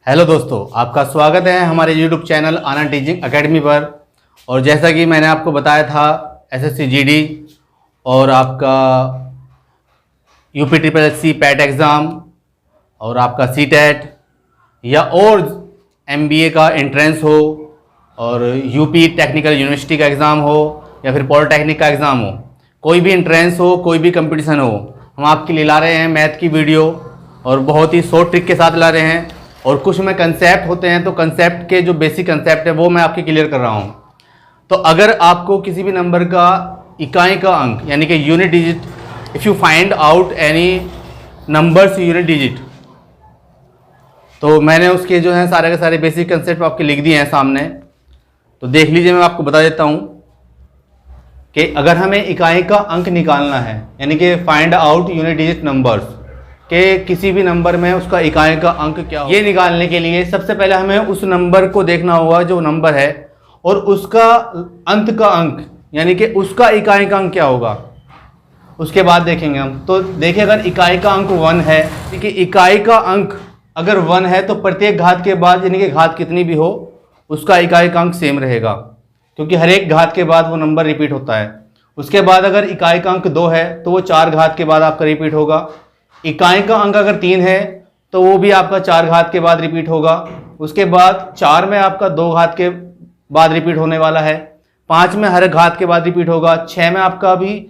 Hello दोस्तों, आपका स्वागत है हमारे यूट्यूब चैनल आनंद टीचिंग एकेडमी पर। और जैसा कि मैंने आपको बताया था एसएससी जीडी और आपका UP triple SC PAT exam और आपका सीटेट या और एमबीए का एंट्रेंस हो और यूपी टेक्निकल यूनिवर्सिटी का एग्ज़ाम हो या फिर पॉलिटेक्निक का एग्ज़ाम हो, कोई भी एंट्रेंस हो, कोई भी कंपटीशन हो, हम आपके लिए ला रहे हैं मैथ की वीडियो और बहुत ही शॉर्ट ट्रिक के साथ ला रहे हैं। और कुछ में कंसेप्ट होते हैं, तो कंसेप्ट के जो बेसिक कंसेप्ट है वो मैं आपके क्लियर कर रहा हूँ। तो अगर आपको किसी भी नंबर का इकाई का अंक यानी कि unit digit, if you find out any numbers unit digit, तो मैंने उसके जो हैं सारे के सारे बेसिक कंसेप्ट आपके लिख दिए हैं सामने। तो देख लीजिए, मैं आपको बता देता हूँ कि अगर हमें इकाई का अंक निकालना है यानी कि find out unit digit numbers के किसी भी नंबर में उसका इकाई का अंक क्या हो, ये निकालने के लिए सबसे पहले हमें उस नंबर को देखना होगा जो नंबर है और उसका अंत का अंक यानी कि उसका इकाई का अंक क्या होगा, उसके बाद देखेंगे हम। तो देखिए, अगर इकाई का अंक 1 है, कि इकाई का अंक अगर 1 है तो प्रत्येक घात के बाद यानी कि घात कितनी भी हो उसका इकाई का अंक सेम रहेगा, क्योंकि हर एक घात के बाद वो नंबर रिपीट होता है। उसके बाद अगर इकाई का अंक 2 है तो वो 4 घात के बाद आपका रिपीट होगा। इकाई का अंक अगर 3 है तो वो भी आपका 4 घात के बाद रिपीट होगा। उसके बाद 4 में आपका 2 घात के बाद रिपीट होने वाला है, 5 में हर घात के बाद रिपीट होगा, 6 में आपका भी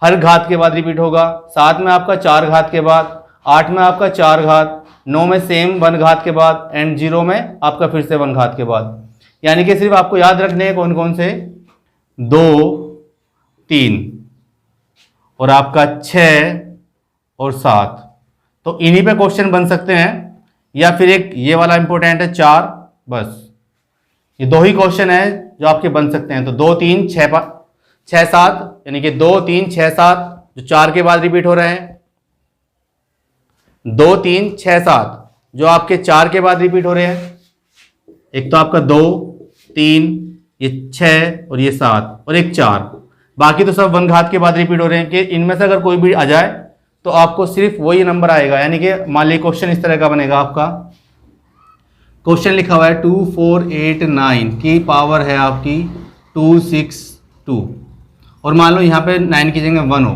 हर घात के बाद रिपीट होगा, 7 में आपका 4 घात के बाद, 8 में आपका 4 घात, 9 में सेम 1 घात के बाद एंड 0 में आपका फिर से 1 घात के बाद। यानी कि सिर्फ आपको याद रखने हैं कौन कौन से, 2, 3 और आपका 6 और 7। तो इन्हीं पे क्वेश्चन बन सकते हैं, या फिर एक ये वाला इंपॉर्टेंट है 4। बस ये 2 ही क्वेश्चन है जो आपके बन सकते हैं। तो 2, 3, 6, 7 यानी कि 2, 3, 6, 7 जो 4 के बाद रिपीट हो रहे हैं, 2, 3, 6, 7 जो आपके 4 के बाद रिपीट हो रहे हैं। एक तो आपका 2, 3, ये 6 और ये 7 और एक 4, बाकी तो सब 1 घात के बाद रिपीट हो रहे हैं। कि इनमें से अगर कोई भी आ जाए तो आपको सिर्फ वही नंबर आएगा। यानी कि मान लीजिए क्वेश्चन इस तरह का बनेगा, आपका क्वेश्चन लिखा हुआ है 2, 4, 8, 9 की पावर है आपकी 2, 6, 2 और मान लो यहाँ पे 9 की जगह 1 हो,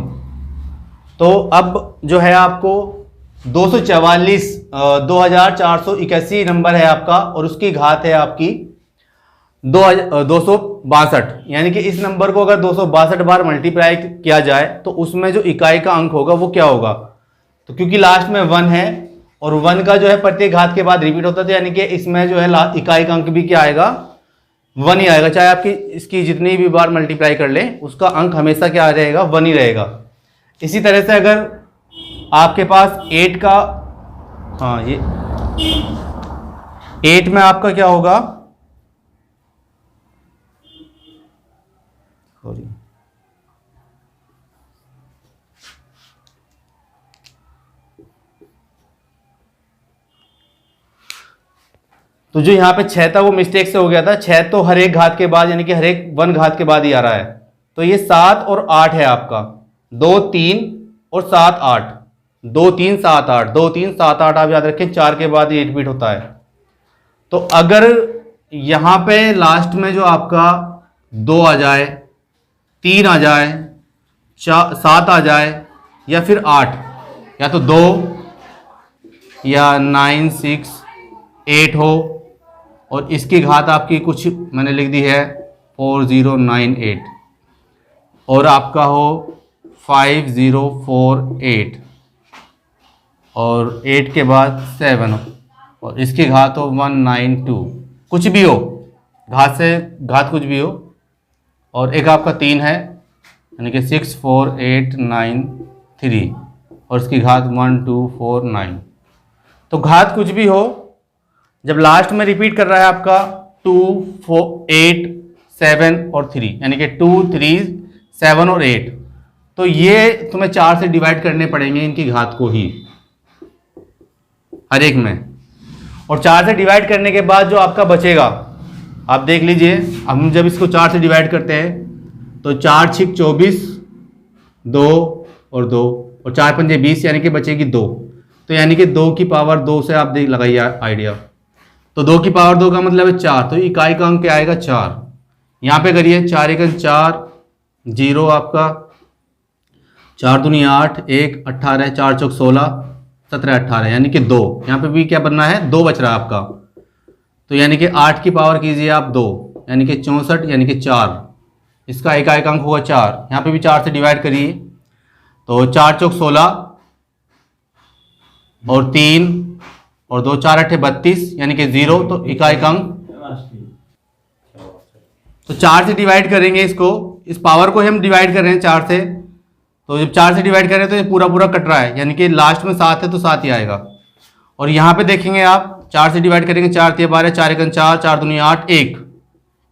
तो अब जो है आपको 2481 नंबर है आपका और उसकी घात है आपकी 262। यानी कि इस नंबर को अगर 262 बार मल्टीप्लाई किया जाए तो उसमें जो इकाई का अंक होगा वो क्या होगा। तो क्योंकि लास्ट में 1 है और 1 का जो है प्रत्येक घात के बाद रिपीट होता था, यानी कि इसमें जो है इकाई का अंक भी क्या आएगा, 1 ही आएगा। चाहे आपकी इसकी जितनी भी बार मल्टीप्लाई कर लें उसका अंक हमेशा क्या रहेगा, 1 ही रहेगा। इसी तरह से अगर आपके पास 8 का, हाँ ये 8 में आपका क्या होगा, सॉरी तो जो यहाँ पे 6 था वो मिस्टेक से हो गया था। 6 तो हर एक घात के बाद यानी कि हर एक 1 घात के बाद ही आ रहा है। तो ये 7 और 8 है आपका, 2, 3 और 7, 8, 2, 3, 7, 8, 2, 3, 7, 8 आप याद रखें, 4 के बाद ये रिपीट होता है। तो अगर यहाँ पे लास्ट में जो आपका 2 आ जाए, 3 आ जाए, 7 आ जाए या फिर 8, या तो 2 या 9, 6, 8 हो और इसकी घात आपकी कुछ मैंने लिख दी है 4098 और आपका हो 5048 और 8 के बाद 7 और इसकी घात हो 192, कुछ भी हो, घात से घात कुछ भी हो। और एक आपका 3 है यानी कि 64893 और इसकी घात 1249। तो घात कुछ भी हो, जब लास्ट में रिपीट कर रहा है आपका 2, 4, 8, 7 और 3 यानी कि 2, 3, 7 और 8, तो ये तुम्हें 4 से डिवाइड करने पड़ेंगे इनकी घात को ही हर एक में। और 4 से डिवाइड करने के बाद जो आपका बचेगा, आप देख लीजिए, हम जब इसको 4 से डिवाइड करते हैं तो 4, 6, 24, 2 और 2 और 4, 5, 20 यानी कि बचेगी 2। तो यानी कि 2 की पावर 2 से आप देख लगाइए आइडिया, तो 2 की पावर 2 का मतलब है 4, तो इकाई का अंक क्या आएगा 4। यहाँ पे करिए 4 एकम 4, 0 आपका 4 दूनी 8, 1 18, 4 चौक 16, 17 18 यानी कि 2। यहाँ पे भी क्या बनना है 2 बच रहा है आपका, तो यानी कि 8 की पावर कीजिए आप 2 यानी कि 64 यानी कि 4, इसका इकाई का अंक होगा 4। यहाँ पे भी 4 से डिवाइड करिए तो 4 चौक 16 और 3 और 2 4 8 32 यानी कि 0, तो इकाई का अंक, तो 4 से डिवाइड करेंगे इसको, इस पावर को हम डिवाइड कर रहे हैं 4 से, तो जब 4 से डिवाइड करें तो ये पूरा पूरा कट रहा है यानी कि लास्ट में 7 है तो 7 ही आएगा। और यहाँ पे देखेंगे आप 4 से डिवाइड करेंगे 4 3 12, 4 एकम 4, 4 दूनी 8,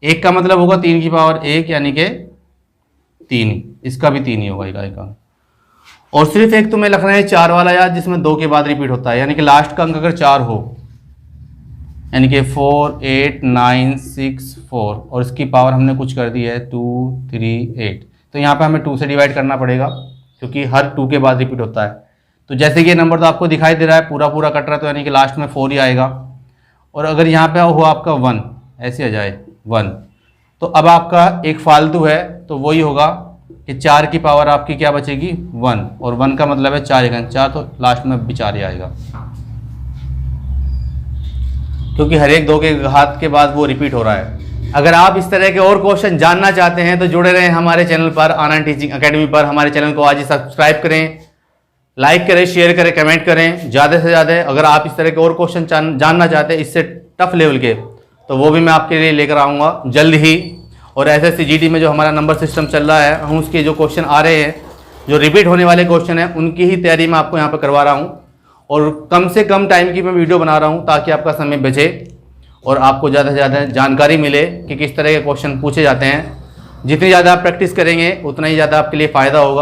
1 का मतलब होगा 3 की पावर 1 यानी कि 3, इसका भी 3 ही होगा इकाई का। और सिर्फ एक तुम्हें लिखना है 4 वाला याद, जिसमें 2 के बाद रिपीट होता है, यानी कि लास्ट का अंक अगर 4 हो, यानी कि 4 8 9 6 4, और इसकी पावर हमने कुछ कर दी है 2 3 8, तो यहाँ पे हमें 2 से डिवाइड करना पड़ेगा क्योंकि हर 2 के बाद रिपीट होता है। तो जैसे कि ये नंबर तो आपको दिखाई दे रहा है पूरा पूरा कट रहा है, तो यानी कि लास्ट में 4 ही आएगा। और अगर यहाँ पे हो आपका 1, ऐसे आ जाए 1, तो अब आपका एक फालतू है, तो वही होगा कि 4 की पावर आपकी क्या बचेगी 1, और 1 का मतलब है 4 एकम 4, तो लास्ट में भी 4 ही आएगा क्योंकि हर एक 2 के घात के बाद वो रिपीट हो रहा है। अगर आप इस तरह के और क्वेश्चन जानना चाहते हैं तो जुड़े रहें हमारे चैनल पर, आनंद टीचिंग अकेडमी पर। हमारे चैनल को आज ही सब्सक्राइब करें, लाइक करें, शेयर करें, कमेंट करें ज़्यादा से ज़्यादा। अगर आप इस तरह के और क्वेश्चन जानना चाहते हैं इससे टफ लेवल के, तो वो भी मैं आपके लिए लेकर आऊँगा जल्द ही। और SSC GD में जो हमारा नंबर सिस्टम चल रहा है, हम उसके जो क्वेश्चन आ रहे हैं, जो रिपीट होने वाले क्वेश्चन हैं, उनकी ही तैयारी मैं आपको यहाँ पर करवा रहा हूँ। और कम से कम टाइम की मैं वीडियो बना रहा हूँ ताकि आपका समय बचे और आपको ज़्यादा से ज़्यादा जानकारी मिले कि किस तरह के क्वेश्चन पूछे जाते हैं। जितनी ज़्यादा आप प्रैक्टिस करेंगे उतना ही ज़्यादा आपके लिए फ़ायदा होगा।